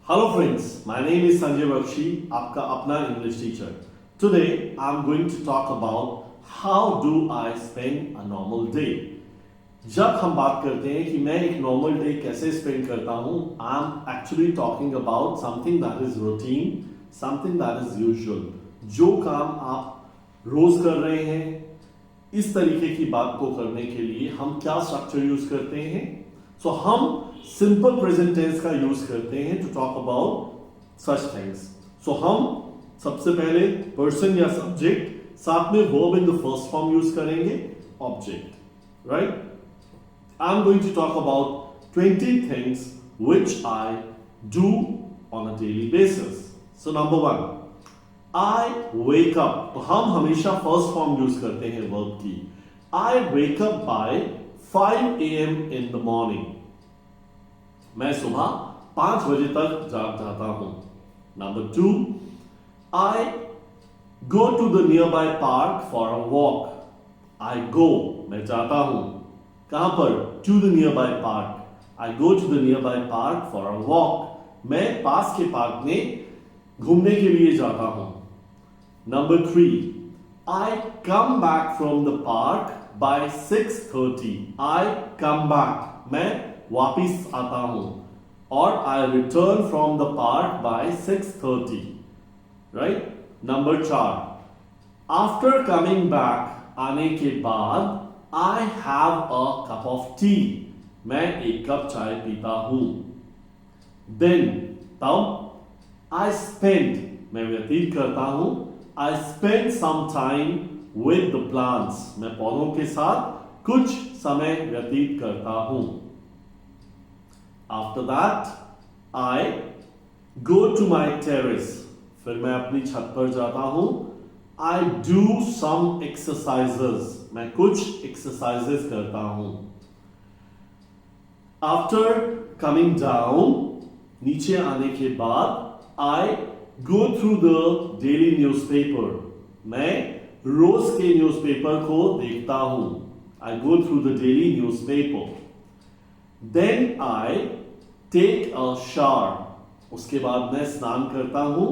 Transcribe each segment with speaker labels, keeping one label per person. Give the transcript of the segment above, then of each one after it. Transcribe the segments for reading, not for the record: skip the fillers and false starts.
Speaker 1: Hello friends, my name is Sanjay Bakshi, आपका अपना English teacher. Today I'm going to talk about how do I spend a normal day. जब हम बात करते हैं कि मैं एक normal day कैसे spend करता हूँ, I'm actually talking about something that is routine, something that is usual. जो काम आप रोज कर रहे हैं, इस तरीके की बात को करने के लिए हम क्या स्ट्रक्चर यूज करते हैं? सो हम सिंपल प्रेजेंट टेंस का यूज करते हैं to talk about such things. So हम सबसे पहले पर्सन या सब्जेक्ट, साथ में verb in the first form use करेंगे, object, right? I am going to talk about 20 things which I do on a daily basis. So number 1, I wake up. तो हम हमेशा फर्स्ट फॉर्म यूज करते हैं verb की. I wake up by 5 AM in the morning. मैं सुबह 5 बजे तक जाग जाता हूं. Number 2, I go to the nearby park for a walk. I go, मैं जाता हूं. कहां पर? To the nearby park. I go to the nearby park for a walk. मैं पास के पार्क में घूमने के लिए जाता हूं. Number 3, I come back from the park by 6:30. I come back. मैं वापिस आता हूं. और I return from the park by 6:30. Right? Number 4, after coming back, आने के बाद I have a cup of tea. मैं एक कप चाय पीता हूं. Then, तब I spend, मैं व्यतीत करता हूं. I spend some time with the plants. मैं पौधों के साथ कुछ समय व्यतीत करता हूं. After that, I go to my terrace. फिर मैं अपनी छत पर जाता हूं. I do some exercises. मैं कुछ exercises करता हूं. After coming down, नीचे आने के बाद I go through the daily newspaper. मैं रोज के न्यूज़पेपर को देखता हूं. I go through the daily newspaper. Then I take a shower. उसके बाद मैं स्नान करता हूं.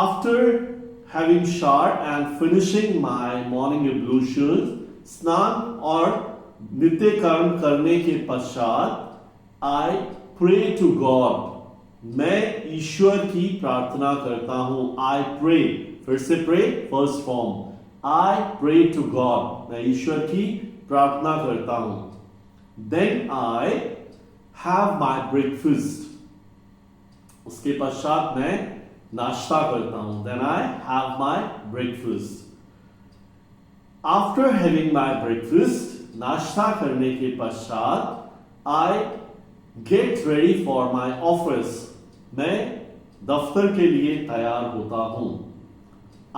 Speaker 1: After having shower and finishing my morning ablutions, स्नान और नित्य कर्म करने के पश्चात आई प्रे टू गॉड. मैं ईश्वर की प्रार्थना करता हूं. आई प्रे, फिर से pray first form. I pray to God. मैं ईश्वर की प्रार्थना करता हूं. Then I have my breakfast. उसके पश्चात मैं नाश्ता करता हूं. Then I have my breakfast. After having my breakfast, नाश्ता करने के पश्चात I get ready for my office. मैं दफ्तर के लिए तैयार होता हूं.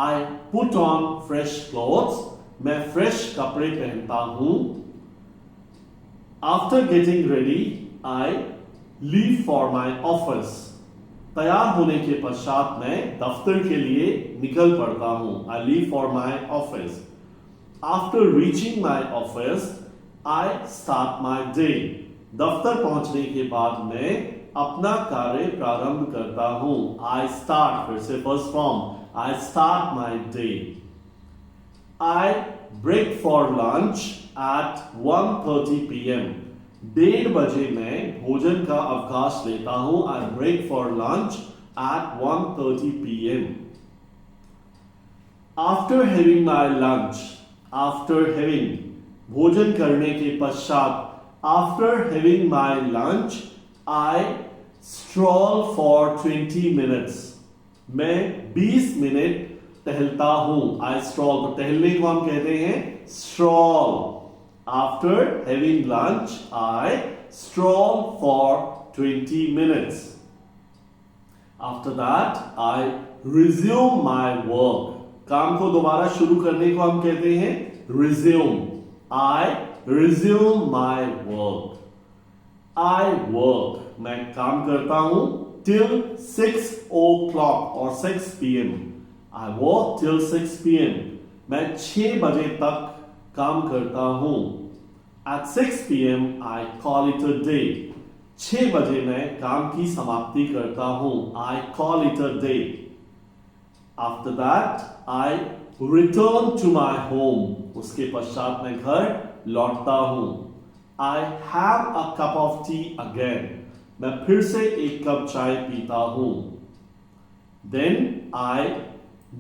Speaker 1: I put on fresh clothes. मैं fresh कपड़े पहनता हूं. After getting ready, I leave for my office. तैयार होने के पश्चात मैं दफ्तर के लिए निकल पड़ता हूं. I leave for my office. After reaching my office, I start my day. दफ्तर पहुंचने के बाद मैं अपना कार्य प्रारंभ करता हूं. I start, फिर से first form. I start my day. I break for lunch at 1:30 PM. 1:30 बजे मैं भोजन का अवकाश लेता हूं. I break for lunch at 1:30 PM. After having my lunch, after having, भोजन करने के पश्चात, after having my lunch, I stroll for 20 minutes. मैं 20 मिनट टहलता हूं. आई स्ट्रॉल, तो टहलने को हम कहते हैं stroll. After having lunch I stroll for 20 minutes. After that I resume my work. काम को दोबारा शुरू करने को हम कहते हैं resume. I resume my work. I work, मैं काम करता हूं till 6 o'clock or 6 PM. I work till 6 PM. मैं 6 बजे तक काम करता हूं. At 6 PM I call it a day. 6 बजे मैं काम की समाप्ति करता हूं. I call it a day. After that, I return to my home. उसके पश्चात मैं घर लौटता हूं. I have a cup of tea again. मैं फिर से एक कप चाय पीता हूं. Then I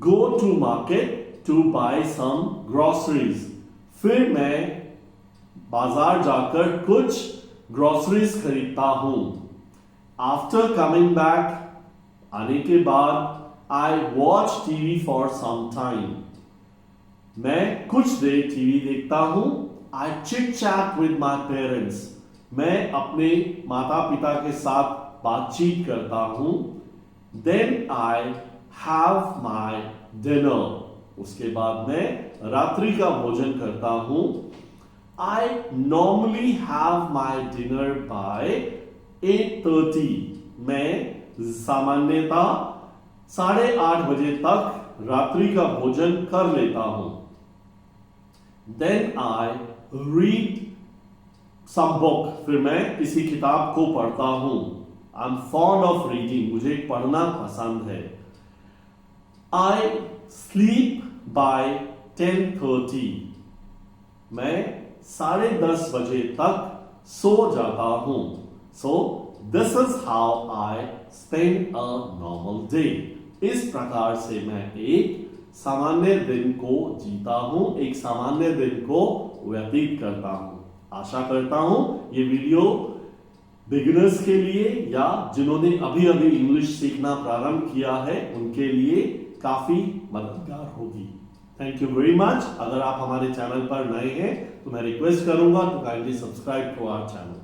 Speaker 1: go to market to buy some groceries. फिर मैं बाजार जाकर कुछ ग्रोसरीज खरीदता हूं. आफ्टर कमिंग बैक, आने के बाद, I watch TV for some time. मैं कुछ देर टीवी देखता हूं. I chit chat with my parents. मैं अपने माता पिता के साथ बातचीत करता हूं. Then I have my dinner. उसके बाद मैं रात्रि का भोजन करता हूं. I normally have my dinner by 8:30. मैं सामान्यतः 8:30 बजे तक रात्रि का भोजन कर लेता हूं. Then I read some book. फिर मैं किसी किताब को पढ़ता हूं. I'm fond of reading. मुझे पढ़ना पसंद है. I sleep by 10:30. मैं 10:30 बजे तक सो जाता हूं. So this is how I spend a normal day. इस प्रकार से मैं एक सामान्य दिन को जीता हूं, एक सामान्य दिन को व्यतीत करता हूं. आशा करता हूं ये वीडियो बिगिनर्स के लिए या जिन्होंने अभी अभी इंग्लिश सीखना प्रारंभ किया है उनके लिए काफी मददगार होगी. Thank you very much. अगर आप हमारे चैनल पर नए हैं तो मैं रिक्वेस्ट करूंगा to kindly subscribe to our channel.